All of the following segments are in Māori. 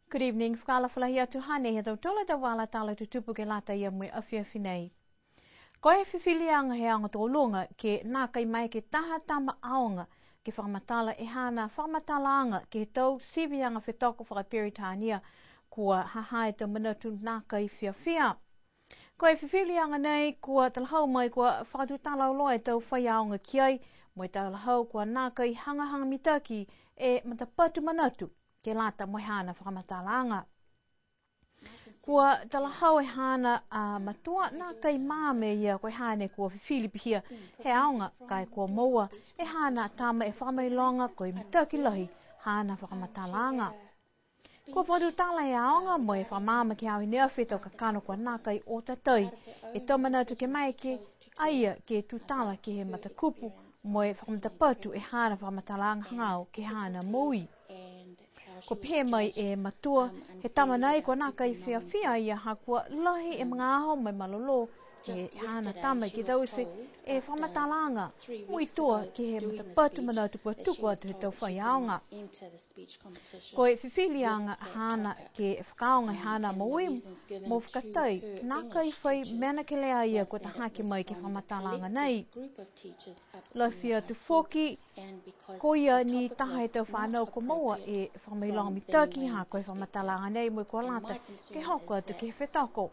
Good evening, whakalawhalahi atu hane he tau tola ta wala tala tutupu ke lata ia mui awhiawhi nei. Ko e whiwhilianga he anga tō lunga ke nā kai mai ke taha tama aonga ke whakamatala e hana whakamatalaanga ke tau siwianga whetoko whakaperitania kua hahae te manatu nā kai whiawhia. Ko e whiwhilianga nei kua talahau mai kua whakatutala loa e tau whai aonga kiai mo talahau kua nā kai hangahanga mitaki e matapatu manatu. Ke lata mo hana whakamatalaanga. Kua talahau e hana matua nā kai māme ia koe hane kua whiwhilipihia he aonga kai kua moua e hana tama e whakamailonga koe mitaki lahi hana whakamatalaanga. Kua whakatutala e aonga mo e whamama ki au hine awhi tau kakano kua nā kai o tatai e tomanatu ke maike aia ke tutala ke he matakupu mo e whakamatapatu e hana whakamatalaanga ngau ke hana moui. Ko pē mai e matua, he tamanai ko nā kai whiawhia ia hakua lahi e mga aho mai malolo e hana tama ki tause e whamatalanga mui toa ki he matapatu manatu kua tuku atu he tau whai aonga. Ko e whiwhilianga hana ke whakaonga hana maui mo whakatai nā kai whai mena ke lea ia ko ta haki mai ke whamatalanga nei. Lawhi atu whoki ko ia ni taha e tau whanau ko maua e whamailonga mitaki ha koe whamatalanga nei mo kua lata ke hoko atu ke whetoko.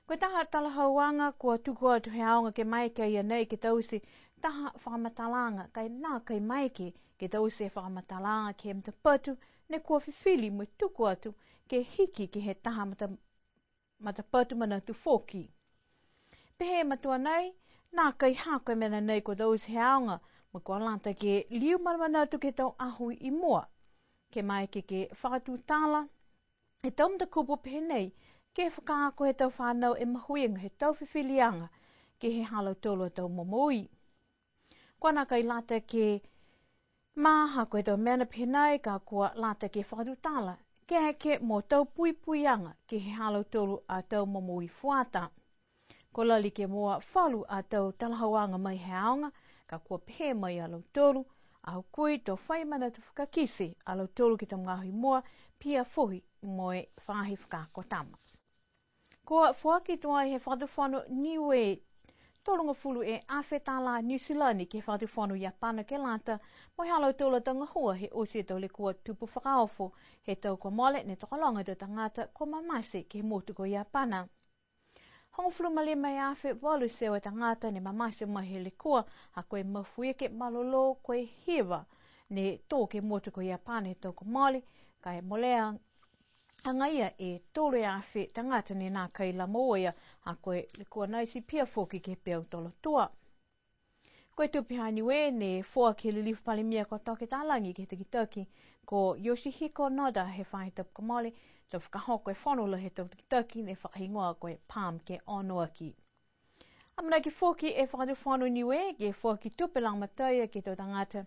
Koe taha talahauanga kua tuku atu he aonga ke maike ia nei ke tausi taha whakamatalanga kai nā kai maike ke tausi e whakamatalanga ke matapatu ne kua whiwhili mo tuku atu ke hiki ke he taha matapatu manatu whoki. Pehe matua nei, nā kai hako mena nei kua tausi he aonga mo kua lata ke liu manatu ke tau ahui i mua. Ke maike ke whakatutala e tau mtakupu pehe nei ke whakaako he tau whanau e mahuinga he tau whiwhilianga ke he halau tolu tau momoi. Kua nā kai lata ke maha koe tau mena penai ka kua lata ke whakatutala ke heke mō tau puipuianga ke he halau tolu a tau momoi fuata. Ko lali ke mua whalu a tau talahauanga mai he aonga ka kua pehe mai alau tolu au kui tau whai manatu whakakisi alau tolu ki tau ngahui mua pia fuhi moe whahi whakako tama. Kua whaki tua he whakatawhanu niwe tolunga fulu e awhetala New Zealand ke whakatawhanu Japana ke lata mo he alau tolu tau ngahua he osi e tau le kua tupu whakaofo he tau ko mole ne tokalonga tau tangata ko mamase ke he motu ko Japana. Hongo fulu mali mai awhe walu sewa tangata ne mamase mai he le kua ha koe mafuike malolo koe hiwa ne tō ke motu ko Japana he tau ko mole kai molea angaia e tōre awhe tangata ne nā kai la moia ha koe le kua naisi pia foki ke peo tolo tua. Koe tupiha niwe ne fua ke li lifu palimia ko toke talangi ke te kitaki ko Yoshihiko Noda he whahi tapu ka mole tau whakahoko e whanula he tau kitaki ne whakahingoa koe Palm ke Onoaki. Amana ki foki e whakatu whanu niwe ke foki tupelang mataya ke tau tangata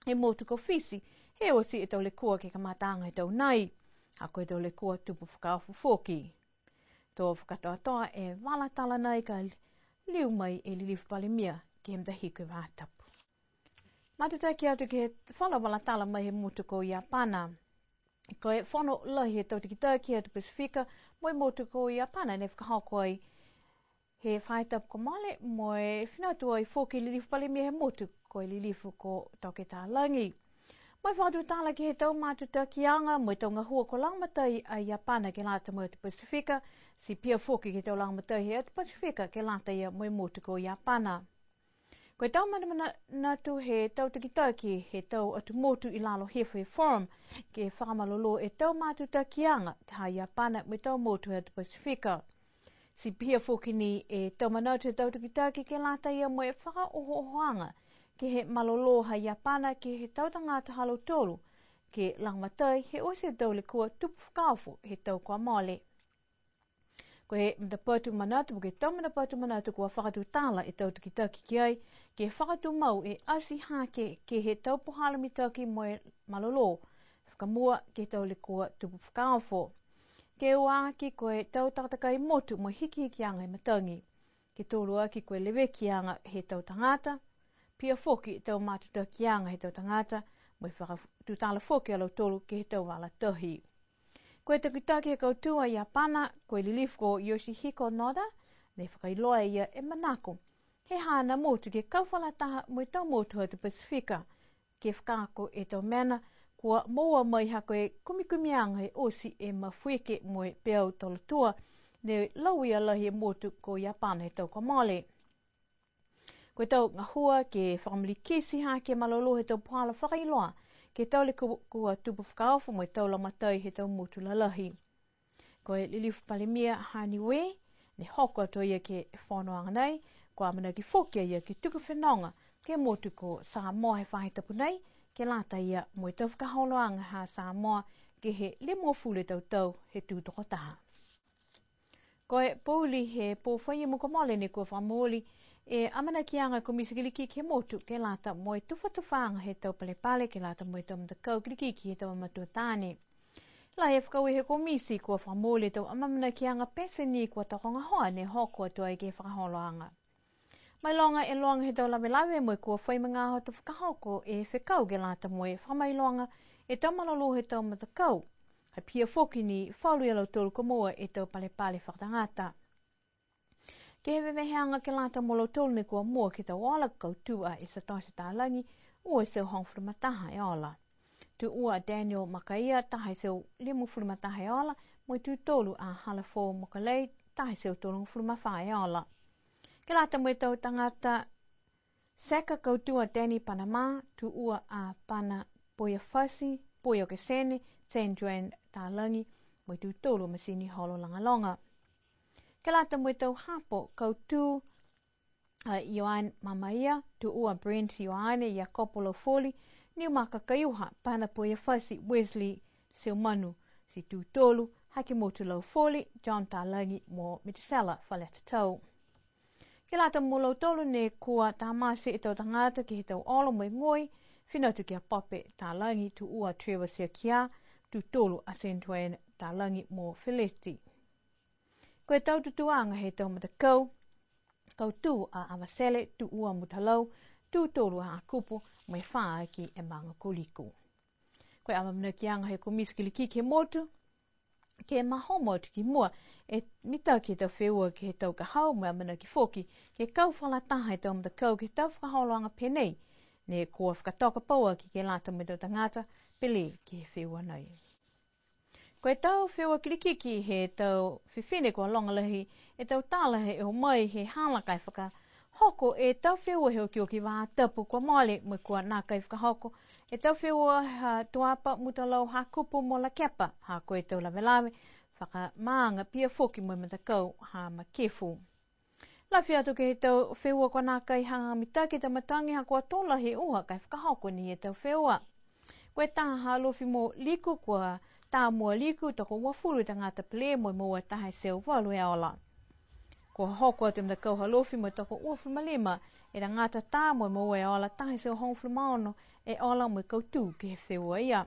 e motu ko fisi he osi e tau le kua ke kamatanga e tau nai ha koe tau le kua tupu whakaofu foki. Tō whakatoa e wala tala nai ka liu mai e li lifu palimia ke he mtahi koe wātapu. Matutaki atu ke whala tala mai he motu ko Japana. Ko e whano lahi he tau tikitaki atu Pasifika mo e motu ko Japana ne whakahoko ai he whaitapu ko male mo e whinatu ai whoki lilifu palimia he motu ko e lilifu ko toke tālangi. Mo e whakatu tala ki he tau matutakianga mo e tau ngahua ko langmatai a Japana ke lata mo atu Pasifika si pia whoki ke tau langmatai he atu Pasifika ke lata ia mo e motu ko Japana. Ko e tau manatu he tau tikitaki he tau atu motu i lalo hefe forum ke whakamalolo e tau matutakianga ha Japana me tau motu he atu Pasifika. Si pia whoki ni e tau manatu he tau tikitaki ke lata ia mo e whakaohoanga ke he malolo ha Japana ke he tau tangata halo tolu ke langmatai he ose tau le kua tupu whakaofu he tau kua mole. Ko he mtapatu manatu ke tau mtapatu manatu kua whakatu tala e tau tikitaki ki ai ke whakatu mau e asi hake ke he tau puhala mitaki mo e malolo whakamua ke tau le kua tupu whakaofo. Ke ua ki koe tau takatai motu mo hiki anga e matangi. Ke tōru aki koe leweki anga he tau tangata, pia foki tau matutaki anga he tau tangata, Moi whaka tutala foki alo tolu ke he tau wala tohi. Koe takitaki he koutua ia pana, koe lilifko Yoshihiko Noda, ne whakailoa ia e manako. He hana motu ke kauwhalataha moi tau motu hau te Pasifika, ke whakako e tau mena, kua moa mai hako e kumikumianga he osi e mawhuike moi peau tolotua, ne laui alahi e motu ko Japana he tau kamale. Koe tau ngahua ke whakamalikisi ha ke malolo he tau pala whakailoa, ke tau le kua tupu whakaofu moi tau lamatai he tau motu lalahi. Koe lilifu palimia hani we, ne hoko ato ia ke whanoanga nei, kua mana ki whokia ia ke tuku whenonga, ke motu ko Samoa he whahitapu nei, ke lata ia moi tau whakaholoanga ha Samoa ke he limo fule tau he tūtoko taha. Koe pōli he pōwhai mukamole ne kua whamoli, e amana ki anga ko misikiliki ke motu ke lata moi tuwhatufanga he tau palepale ke lata moi tau mtakau kilikiki he tau matuatane. La he whakaui he komisi kua whamole tau amamana ki anga peseni kua takonga hoa ne hoko atua i ke whakaholoanga. Mai longa e longa he tau lawe moi kua whaimanga ho te whakahoko e whekau ke lata moi whamai longa e tau malolo he tau matakau. He pia whoki ni whaulu alo tolu komoa e tau palepale whakatangata. Ke he weweheanga ke lata molo tolu ne kua mua ke tau ola kautua e sa tau se tālangi ua seu hongwhurimataha e ola. Tu ua Daniel Makaia taha seu limu whurimataha e ola, moi tu tolu a Halafo Mokalei taha seu tolu whurimawha e ola. Ke lata moi tau tangata Seka kautua Dani Panama, tu ua a Pana Poia Fasi, Poia Kesene, Saint Joan tālangi, moi tu tolu masini holo langalonga. Ke lata moi tau hapo kautu Ioan Mamaia, tu ua Brent Ioane, Iacopolo Foli, niu maka kaiuha, Pana Poia Fasi, Wesley Silmanu, si tu tolu, haki motu lau Foli, John tālangi mo Mitisela whaleta tau. Ke lata mo tolu ne kua tāmase e tau tangata ki he tau olo moi ngoi, whinautu ki a Pope tālangi tu ua Trevor Seakia, tu tolu a St. Joan tālangi mo Felicity. Koe tau tutuanga he tau matakau, kau tu a Avasele tu ua Mutalau, tu tolu a Kupu, mai whaa ki e manga koliku. Koe amamana ki anga he komisikiliki ke motu, ke mahomo ki mua, e mitau ki tau wheua ki he tau kahau, mai amana ki whoki, ke kau whalataha he tau matakau ki tau whakaholoanga penei, ne kua whakatoka paua ki ke lata me tau tangata, pele ki he wheua nei. Koe tau wheua kilikiki he tau whiwhine kua longalahi, e tau tālahi e o mai he halakai whaka hoko e tau wheua he o ki o ki wā tapu kua mole mo kua nākai whakahoko, e tau wheua ha tuapa mutalau ha kupu mo la kepa, ha koe tau lawe, whaka maanga pia whoki mo matakau ha makefu. La whiatu ke he tau wheua kua nākai hanga mitaki ta matangi ha kua tola he uha kai whakahoko ni he tau wheua. Koe taha ha lofi mo liku kua tā mua liku toko wafuru tangata pele mo mua taha seu walu e ola. Ko hoko atu mtakau halofi mo toko uafu malima e tangata tā mo mua e ola taha seu hongfu maono e ola mo kautu ke he wheua ia.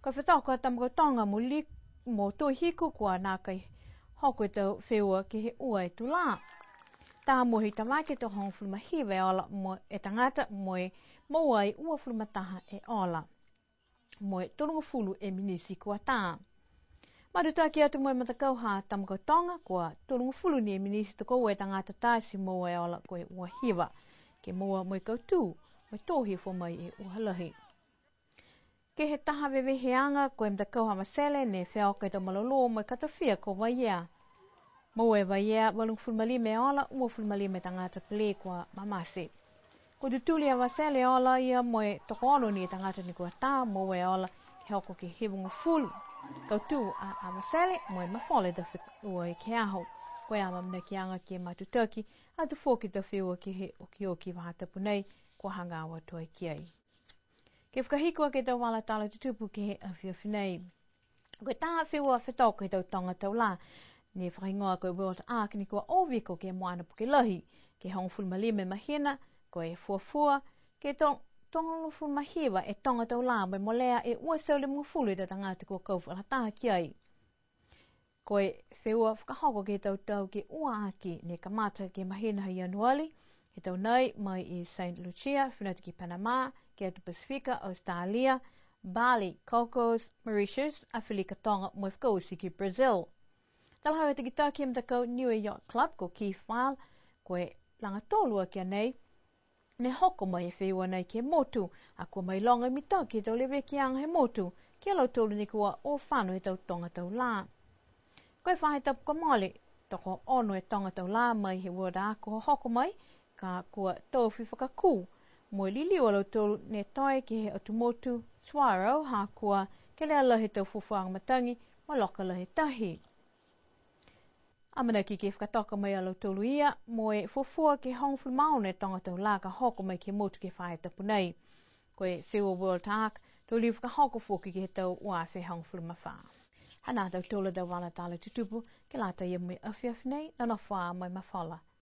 Ko whetoko atamako tonga mo tui hiku kua nākai hoko e tau wheua ke he ua e tula. Tā mo hi tamake to hongfu mahiwa e ola mo e tangata mo e mua i uafu mataha e ola. Moe tolunga fulu e minisi kua tā. Marutaki atu moe matakau ha tamako tonga kua tolunga fulu ni e minisi toko ue tangata tā si mua e ola koe ua hiwa. Ke mua moe kautu, moe tohi fo mai e uhalahi. Ke he taha weweheanga koe matakau ha masele ne whiaoka i tau malolo moe katawhia ko waiea. Mua e waiea walung fulmalime e ola, ua fulmalime tangata pele kua mamase. Ko tutuli a wasele ola ia moe toko ono ni tangata ni kua tā mo e ola ke hoko ke hewunga fulu. Kautu a wasele moe mawhole da ua i ke aho. Koe a mamna ki anga ki e matutaki a tu fōki da whiua ki he oki wahatapu nei kua hanga awa toi ki ai. Ke whakahikua ke tau wala tala tutupu ke he awhiawhi nei. Koe tā whiua whetauka he tau tonga tau la. Ne whakaingoa koe World Ark ni kua oviko ke moana puke lahi. Ke hongfulu malime mahina koe fuafua, ke tongolofu mahiwa e tonga tau la mai molea e ua saule mga fulu i tangata kua kauwha la taha ki ai. Koe wheua whakahoko ke tau ke ua aki ne kamata ke mahina hai anuali, He tau nei mai I St. Lucia, whenau ki Panama, ki atu Pasifika, Australia, Bali, Cocos, Mauritius, a Whilika Tonga mo whakausi ki Brazil. Talahau te ki taki am takau New Yacht Club ko Keith Weil, koe langa tōlua kia nei, ne hoko mai e whiua nei ke motu, a kua mai longa mi tau ki tau lewe ki anga he motu, ki alau tōlu ni kua o whanu he tau tonga tau lā. Koe whahe tapu ka mole, toko ono e tonga tau lā mai he wada ko hoko mai, ka kua tōwhi whakakū. Mo lili o lau tōlu ne toi ki he atu motu, Swaro, ha kua ke lea lahi tau fufuanga matangi, ma loka lahi tahi. Amana ki ke whakatoka mai alau tōlu ia, mo e fufua ke hongwhu maone tonga tau lā ka hoko mai ke motu ke whahe tapu nei. Koe Sewa World Talk, tau li whakahoko fuki ki he tau wafe hongwhu mawha. Hana tau tōla tau wala tāle tutupu, ke lata ia mui awhiawhi nei, nana whaa mai mawhala.